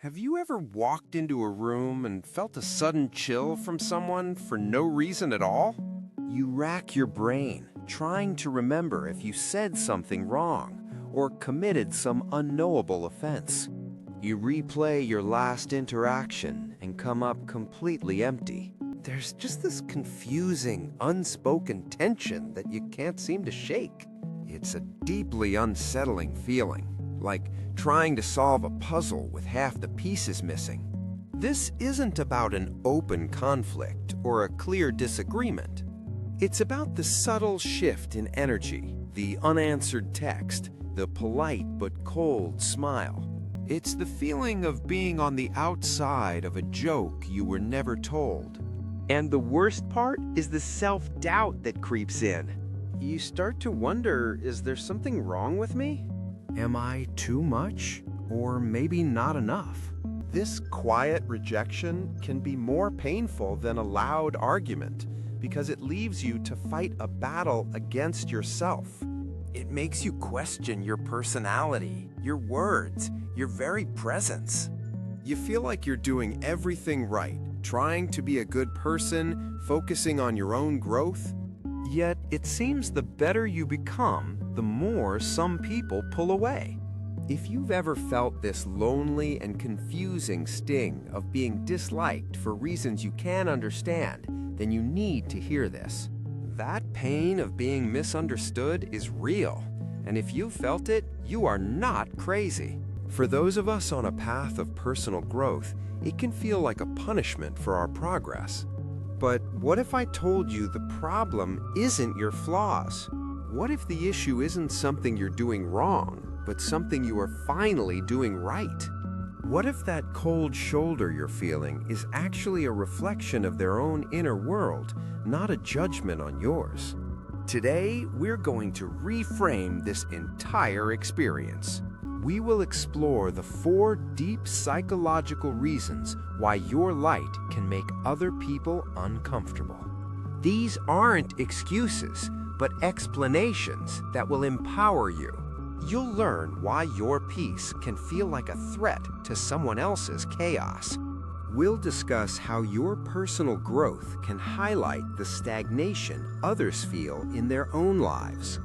Have you ever walked into a room and felt a sudden chill from someone for no reason at all? You rack your brain, trying to remember if you said something wrong or committed some unknowable offense. You replay your last interaction and come up completely empty. There's just this confusing, unspoken tension that you can't seem to shake. It's a deeply unsettling feeling, like trying to solve a puzzle with half the pieces missing. This isn't about an open conflict or a clear disagreement. It's about the subtle shift in energy, the unanswered text, the polite but cold smile. It's the feeling of being on the outside of a joke you were never told. And the worst part is the self-doubt that creeps in. You start to wonder, is there something wrong with me? Am I too much? Or maybe not enough? This quiet rejection can be more painful than a loud argument because it leaves you to fight a battle against yourself. It makes you question your personality, your words, your very presence. You feel like you're doing everything right, trying to be a good person, focusing on your own growth. Yet it seems the better you become, the more some people pull away. If you've ever felt this lonely and confusing sting of being disliked for reasons you can't understand, then you need to hear this. That pain of being misunderstood is real, and if you felt it, you are not crazy. For those of us on a path of personal growth, it can feel like a punishment for our progress. But what if I told you the problem isn't your flaws? What if the issue isn't something you're doing wrong, but something you are finally doing right? What if that cold shoulder you're feeling is actually a reflection of their own inner world, not a judgment on yours? Today, we're going to reframe this entire experience. We will explore the 4 deep psychological reasons why your light can make other people uncomfortable. These aren't excuses, but explanations that will empower you. You'll learn why your peace can feel like a threat to someone else's chaos. We'll discuss how your personal growth can highlight the stagnation others feel in their own lives.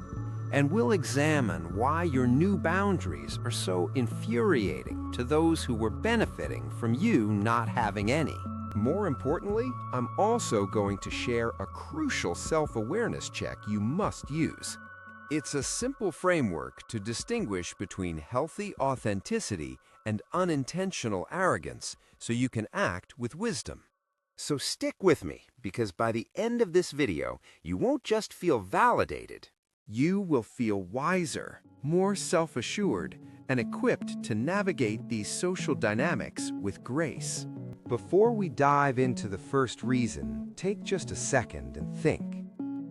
And we'll examine why your new boundaries are so infuriating to those who were benefiting from you not having any. More importantly, I'm also going to share a crucial self-awareness check you must use. It's a simple framework to distinguish between healthy authenticity and unintentional arrogance so you can act with wisdom. So stick with me, because by the end of this video, you won't just feel validated. You will feel wiser, more self-assured, and equipped to navigate these social dynamics with grace. Before we dive into the first reason, take just a second and think.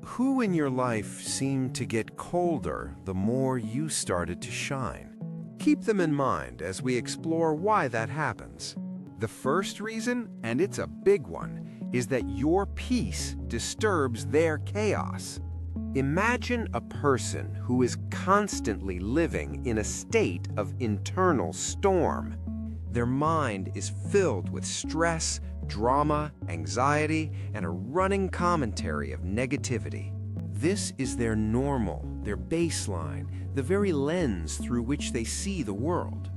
Who in your life seemed to get colder the more you started to shine? Keep them in mind as we explore why that happens. The first reason, and it's a big one, is that your peace disturbs their chaos. Imagine a person who is constantly living in a state of internal storm. Their mind is filled with stress, drama, anxiety, and a running commentary of negativity. This is their normal, their baseline, the very lens through which they see the world.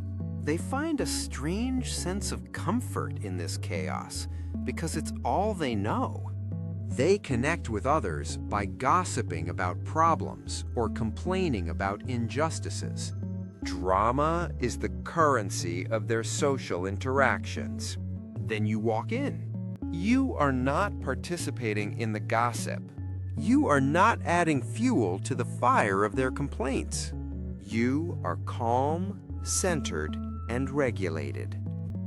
They find a strange sense of comfort in this chaos because it's all they know. They connect with others by gossiping about problems or complaining about injustices. Drama is the currency of their social interactions. Then you walk in. You are not participating in the gossip. You are not adding fuel to the fire of their complaints. You are calm, centered, and regulated.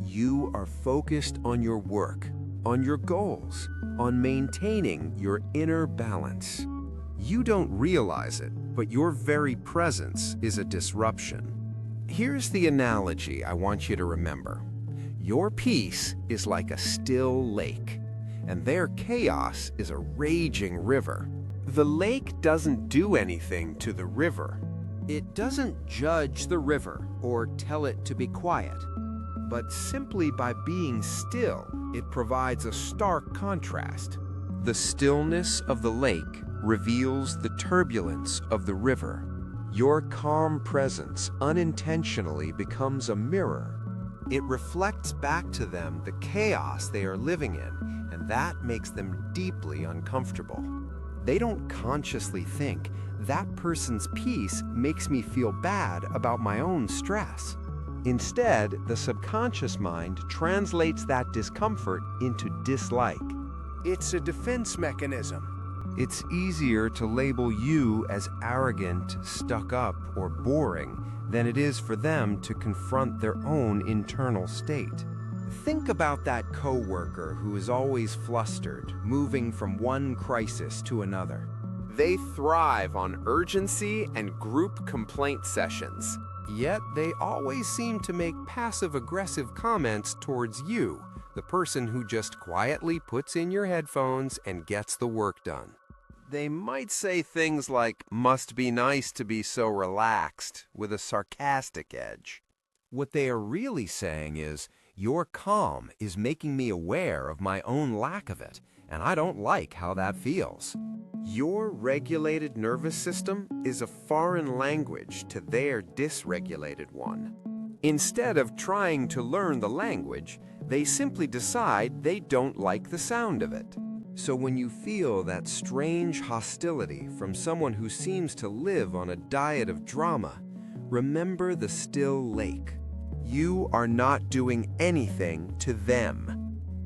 You are focused on your work, on your goals, on maintaining your inner balance. You don't realize it, but your very presence is a disruption. Here's the analogy I want you to remember. Your peace is like a still lake, and their chaos is a raging river. The lake doesn't do anything to the river. It doesn't judge the river or tell it to be quiet. but simply by being still, it provides a stark contrast. The stillness of the lake reveals the turbulence of the river. Your calm presence unintentionally becomes a mirror. It reflects back to them the chaos they are living in, and that makes them deeply uncomfortable. They don't consciously think, that person's peace makes me feel bad about my own stress. Instead, the subconscious mind translates that discomfort into dislike. It's a defense mechanism. It's easier to label you as arrogant, stuck up, or boring than it is for them to confront their own internal state. Think about that coworker who is always flustered, moving from one crisis to another. They thrive on urgency and group complaint sessions, yet they always seem to make passive-aggressive comments towards you, the person who just quietly puts in your headphones and gets the work done. They might say things like, "Must be nice to be so relaxed," with a sarcastic edge. What they are really saying is, "Your calm is making me aware of my own lack of it, and I don't like how that feels." Your regulated nervous system is a foreign language to their dysregulated one. Instead of trying to learn the language, they simply decide they don't like the sound of it. So when you feel that strange hostility from someone who seems to live on a diet of drama, remember the still lake. You are not doing anything to them.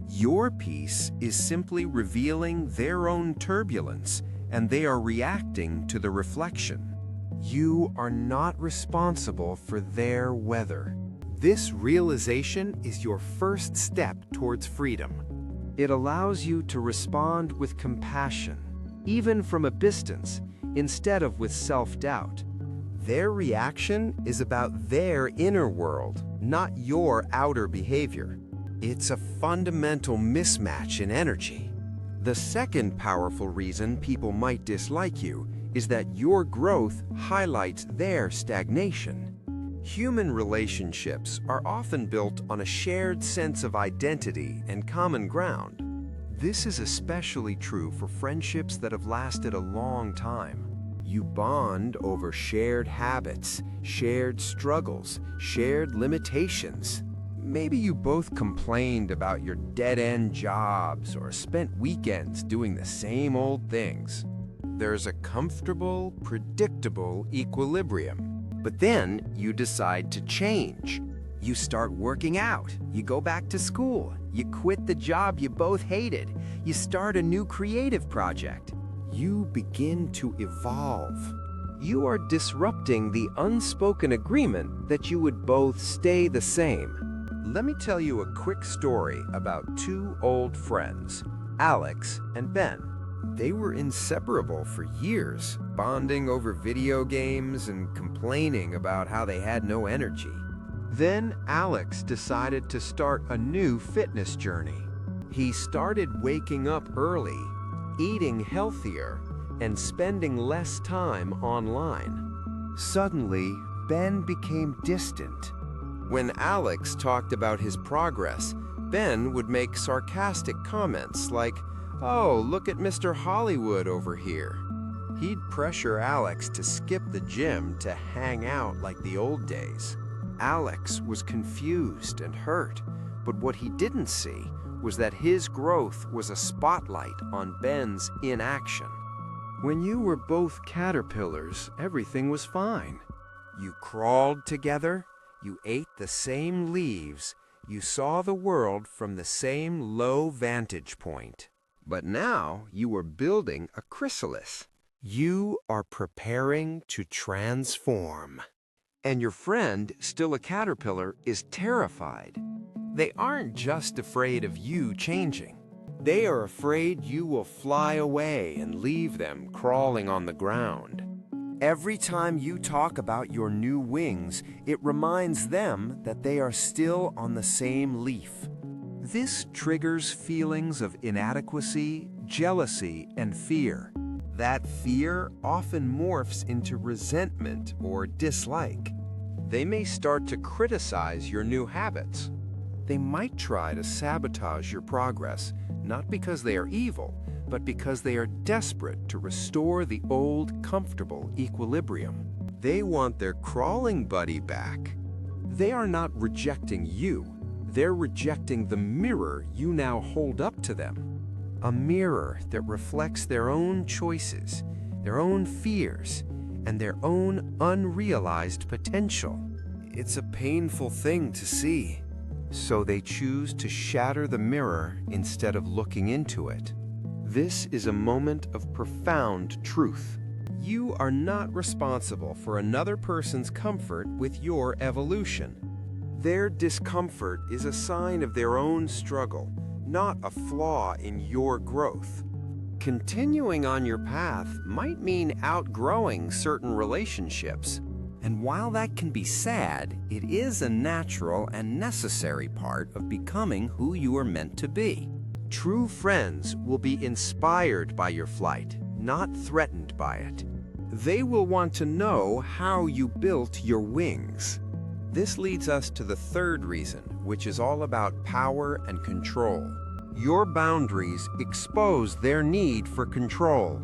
Your peace is simply revealing their own turbulence, and they are reacting to the reflection. You are not responsible for their weather. This realization is your first step towards freedom. It allows you to respond with compassion, even from a distance, instead of with self-doubt. Their reaction is about their inner world, not your outer behavior. It's a fundamental mismatch in energy. The second powerful reason people might dislike you is that your growth highlights their stagnation. Human relationships are often built on a shared sense of identity and common ground. This is especially true for friendships that have lasted a long time. You bond over shared habits, shared struggles, shared limitations. Maybe you both complained about your dead-end jobs or spent weekends doing the same old things. There's a comfortable, predictable equilibrium. But then you decide to change. You start working out, you go back to school, you quit the job you both hated, you start a new creative project. You begin to evolve. You are disrupting the unspoken agreement that you would both stay the same. Let me tell you a quick story about two old friends, Alex and Ben. They were inseparable for years, bonding over video games and complaining about how they had no energy. Then Alex decided to start a new fitness journey. He started waking up early, eating healthier, and spending less time online. Suddenly, Ben became distant. When Alex talked about his progress, Ben would make sarcastic comments like, "Oh, look at Mr. Hollywood over here." He'd pressure Alex to skip the gym to hang out like the old days. Alex was confused and hurt, but what he didn't see was that his growth was a spotlight on Ben's inaction. When you were both caterpillars, everything was fine. You crawled together, you ate the same leaves, you saw the world from the same low vantage point. But now you are building a chrysalis. You are preparing to transform. And your friend, still a caterpillar, is terrified. They aren't just afraid of you changing. They are afraid you will fly away and leave them crawling on the ground. Every time you talk about your new wings, it reminds them that they are still on the same leaf. This triggers feelings of inadequacy, jealousy, and fear. That fear often morphs into resentment or dislike. They may start to criticize your new habits. They might try to sabotage your progress, not because they are evil, but because they are desperate to restore the old, comfortable equilibrium. They want their crawling buddy back. They are not rejecting you. They're rejecting the mirror you now hold up to them. A mirror that reflects their own choices, their own fears, and their own unrealized potential. It's a painful thing to see. So they choose to shatter the mirror instead of looking into it. This is a moment of profound truth. You are not responsible for another person's comfort with your evolution. Their discomfort is a sign of their own struggle, not a flaw in your growth. Continuing on your path might mean outgrowing certain relationships. And while that can be sad, it is a natural and necessary part of becoming who you are meant to be. True friends will be inspired by your flight, not threatened by it. They will want to know how you built your wings. This leads us to the third reason, which is all about power and control. Your boundaries expose their need for control.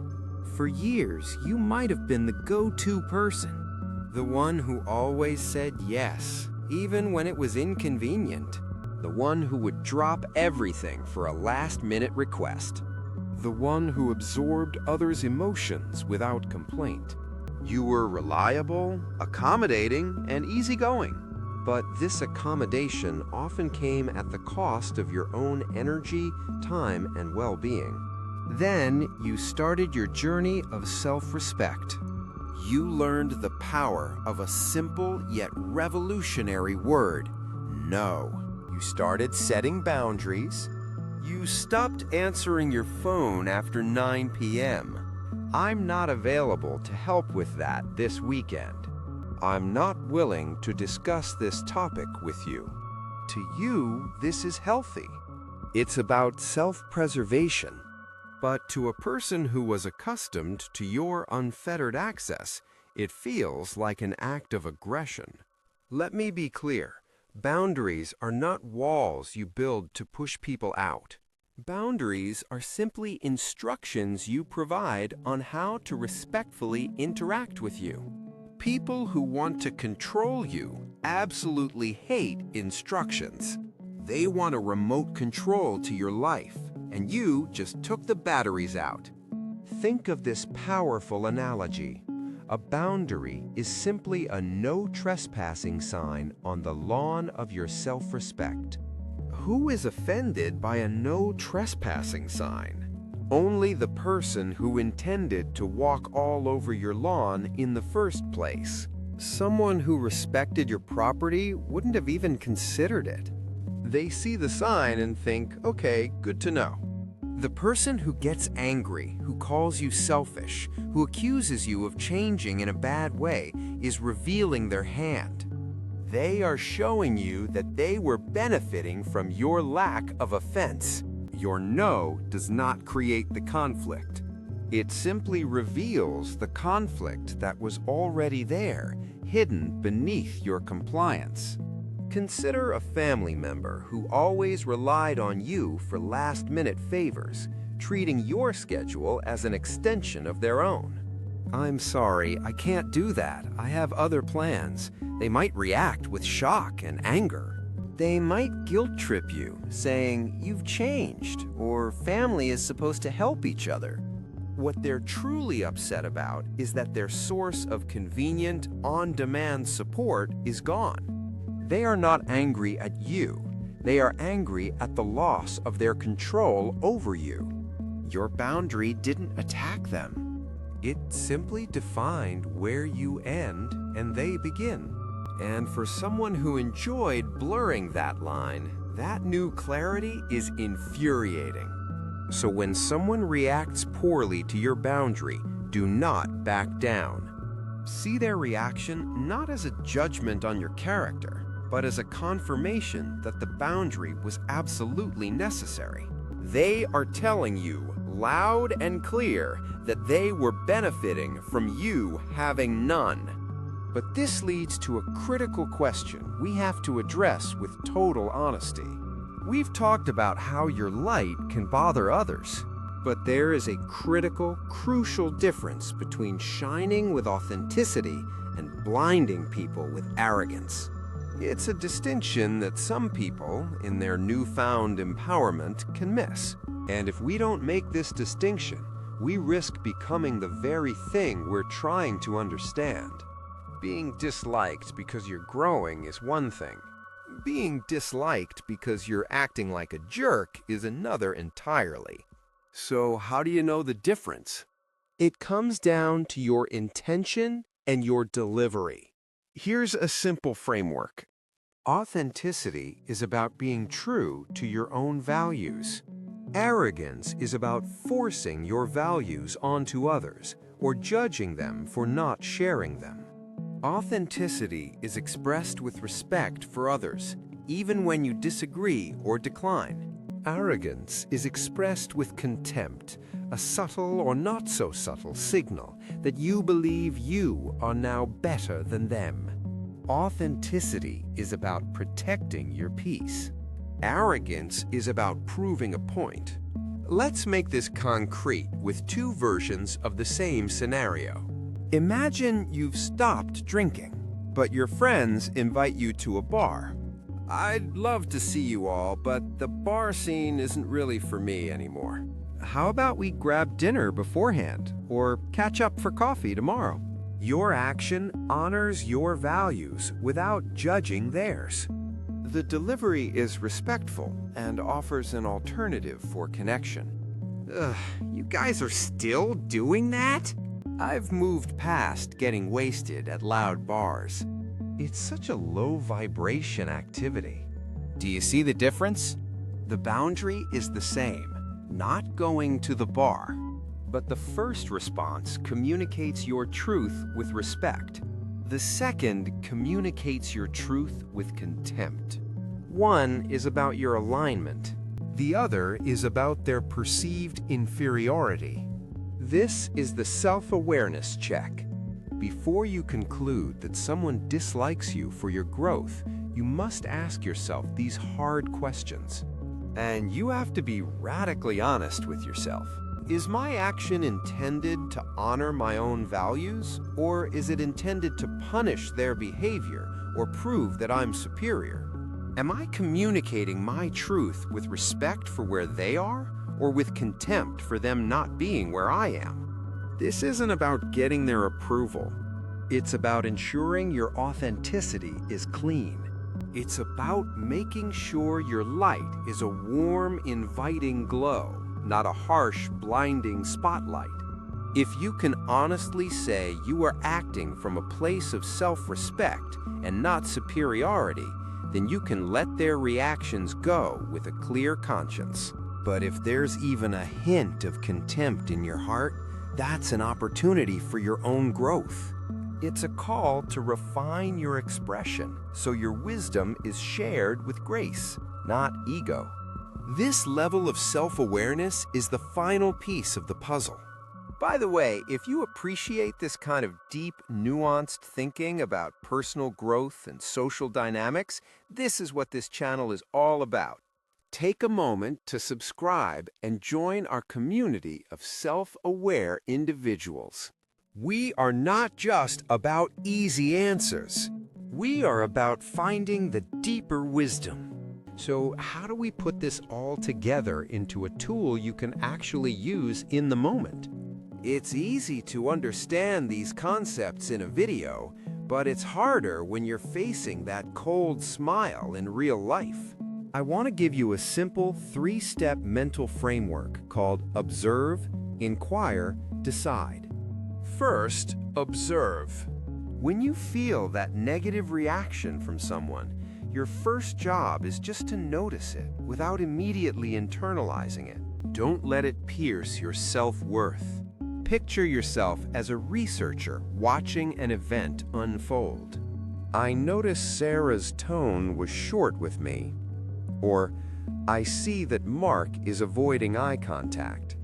For years, you might have been the go-to person. The one who always said yes, even when it was inconvenient. The one who would drop everything for a last-minute request. The one who absorbed others' emotions without complaint. You were reliable, accommodating, and easygoing. But this accommodation often came at the cost of your own energy, time, and well-being. Then you started your journey of self-respect. You learned the power of a simple yet revolutionary word, no. You started setting boundaries. You stopped answering your phone after 9 p.m. I'm not available to help with that this weekend. I'm not willing to discuss this topic with you. To you, this is healthy. It's about self-preservation. But to a person who was accustomed to your unfettered access, it feels like an act of aggression. Let me be clear. Boundaries are not walls you build to push people out. Boundaries are simply instructions you provide on how to respectfully interact with you. People who want to control you absolutely hate instructions. They want a remote control to your life, and you just took the batteries out. Think of this powerful analogy. A boundary is simply a no trespassing sign on the lawn of your self-respect. Who is offended by a no trespassing sign? Only the person who intended to walk all over your lawn in the first place. Someone who respected your property wouldn't have even considered it. They see the sign and think, okay, good to know. The person who gets angry, who calls you selfish, who accuses you of changing in a bad way, is revealing their hand. They are showing you that they were benefiting from your lack of offense. Your no does not create the conflict. It simply reveals the conflict that was already there, hidden beneath your compliance. Consider a family member who always relied on you for last-minute favors, treating your schedule as an extension of their own. I'm sorry, I can't do that. I have other plans. They might react with shock and anger. They might guilt-trip you, saying, you've changed, or family is supposed to help each other. What they're truly upset about is that their source of convenient, on-demand support is gone. They are not angry at you. They are angry at the loss of their control over you. Your boundary didn't attack them. It simply defined where you end and they begin. And for someone who enjoyed blurring that line, that new clarity is infuriating. So when someone reacts poorly to your boundary, do not back down. See their reaction not as a judgment on your character, but as a confirmation that the boundary was absolutely necessary. They are telling you, loud and clear, that they were benefiting from you having none. But this leads to a critical question we have to address with total honesty. We've talked about how your light can bother others, but there is a critical, crucial difference between shining with authenticity and blinding people with arrogance. It's a distinction that some people, in their newfound empowerment, can miss. And if we don't make this distinction, we risk becoming the very thing we're trying to understand. Being disliked because you're growing is one thing. Being disliked because you're acting like a jerk is another entirely. So how do you know the difference? It comes down to your intention and your delivery. Here's a simple framework. Authenticity is about being true to your own values. Arrogance is about forcing your values onto others or judging them for not sharing them. Authenticity is expressed with respect for others, even when you disagree or decline. Arrogance is expressed with contempt, a subtle or not so subtle signal that you believe you are now better than them. Authenticity is about protecting your peace. Arrogance is about proving a point. Let's make this concrete with two versions of the same scenario. Imagine you've stopped drinking, but your friends invite you to a bar. I'd love to see you all, but the bar scene isn't really for me anymore. How about we grab dinner beforehand or catch up for coffee tomorrow? Your action honors your values without judging theirs. The delivery is respectful and offers an alternative for connection. Ugh, you guys are still doing that? I've moved past getting wasted at loud bars. It's such a low vibration activity. Do you see the difference? The boundary is the same, not going to the bar. But the first response communicates your truth with respect. The second communicates your truth with contempt. One is about your alignment. The other is about their perceived inferiority. This is the self-awareness check. Before you conclude that someone dislikes you for your growth, you must ask yourself these hard questions. And you have to be radically honest with yourself. Is my action intended to honor my own values, or is it intended to punish their behavior or prove that I'm superior? Am I communicating my truth with respect for where they are, or with contempt for them not being where I am? This isn't about getting their approval. It's about ensuring your authenticity is clean. It's about making sure your light is a warm, inviting glow, not a harsh, blinding spotlight. If you can honestly say you are acting from a place of self-respect and not superiority, then you can let their reactions go with a clear conscience. But if there's even a hint of contempt in your heart, that's an opportunity for your own growth. It's a call to refine your expression so your wisdom is shared with grace, not ego. This level of self-awareness is the final piece of the puzzle. By the way, if you appreciate this kind of deep, nuanced thinking about personal growth and social dynamics, this is what this channel is all about. Take a moment to subscribe and join our community of self-aware individuals. We are not just about easy answers. We are about finding the deeper wisdom. So how do we put this all together into a tool you can actually use in the moment? It's easy to understand these concepts in a video, but it's harder when you're facing that cold smile in real life. I want to give you a simple 3-step mental framework called Observe, Inquire, Decide. First, observe. When you feel that negative reaction from someone, your first job is just to notice it without immediately internalizing it. Don't let it pierce your self-worth. Picture yourself as a researcher watching an event unfold. I noticed Sarah's tone was short with me. Or, I see that Mark is avoiding eye contact.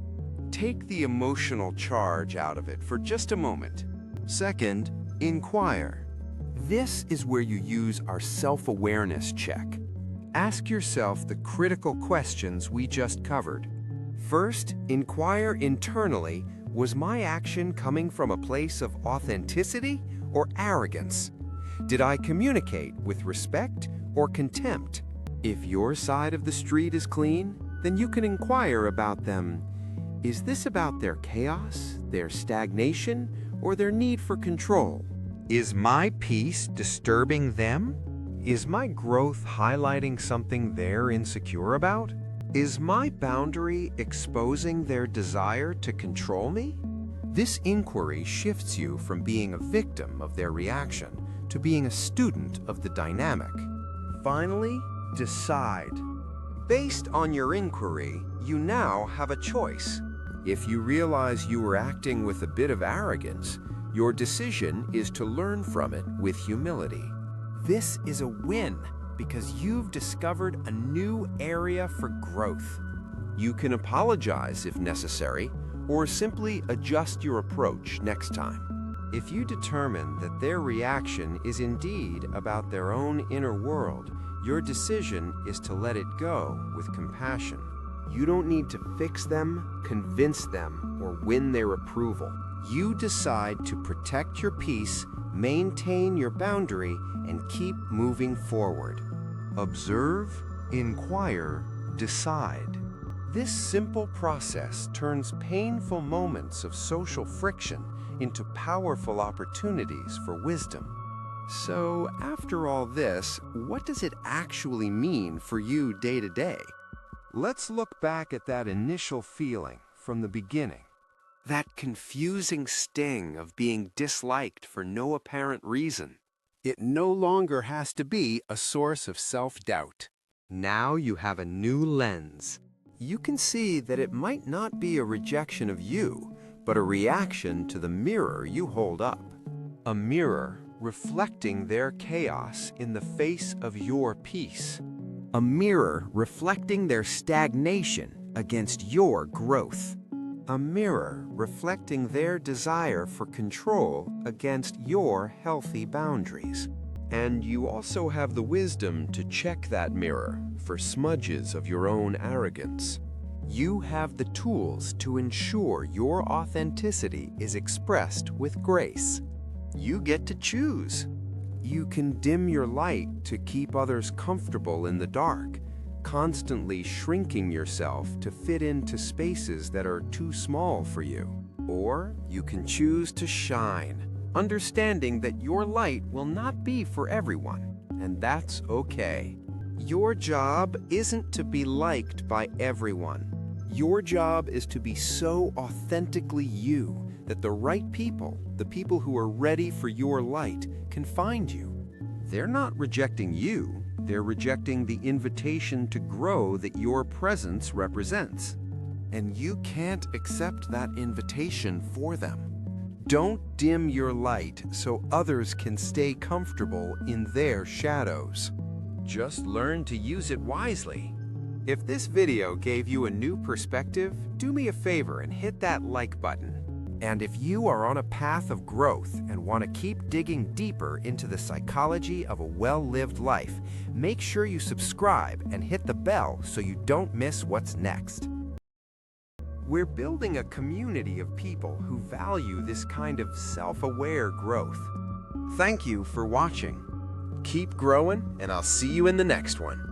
Take the emotional charge out of it for just a moment. Second, inquire. This is where you use our self-awareness check. Ask yourself the critical questions we just covered. First, inquire internally, was my action coming from a place of authenticity or arrogance? Did I communicate with respect or contempt? If your side of the street is clean, then you can inquire about them. Is this about their chaos, their stagnation, or their need for control? Is my peace disturbing them? Is my growth highlighting something they're insecure about? Is my boundary exposing their desire to control me? This inquiry shifts you from being a victim of their reaction to being a student of the dynamic. Finally, decide. Based on your inquiry, you now have a choice. If you realize you were acting with a bit of arrogance, your decision is to learn from it with humility. This is a win because you've discovered a new area for growth. You can apologize if necessary, or simply adjust your approach next time. If you determine that their reaction is indeed about their own inner world, your decision is to let it go with compassion. You don't need to fix them, convince them, or win their approval. You decide to protect your peace, maintain your boundary, and keep moving forward. Observe, inquire, decide. This simple process turns painful moments of social friction into powerful opportunities for wisdom. So, after all this, what does it actually mean for you day to day? Let's look back at that initial feeling from the beginning. That confusing sting of being disliked for no apparent reason. It no longer has to be a source of self-doubt. Now you have a new lens. You can see that it might not be a rejection of you, but a reaction to the mirror you hold up. A mirror reflecting their chaos in the face of your peace. A mirror reflecting their stagnation against your growth. A mirror reflecting their desire for control against your healthy boundaries. And you also have the wisdom to check that mirror for smudges of your own arrogance. You have the tools to ensure your authenticity is expressed with grace. You get to choose. You can dim your light to keep others comfortable in the dark, constantly shrinking yourself to fit into spaces that are too small for you. Or you can choose to shine, understanding that your light will not be for everyone, and that's okay. Your job isn't to be liked by everyone. Your job is to be so authentically you that the right people, the people who are ready for your light, can find you. They're not rejecting you. They're rejecting the invitation to grow that your presence represents. And you can't accept that invitation for them. Don't dim your light so others can stay comfortable in their shadows. Just learn to use it wisely. If this video gave you a new perspective, do me a favor and hit that like button. And if you are on a path of growth and want to keep digging deeper into the psychology of a well-lived life, make sure you subscribe and hit the bell so you don't miss what's next. We're building a community of people who value this kind of self-aware growth. Thank you for watching. Keep growing, and I'll see you in the next one.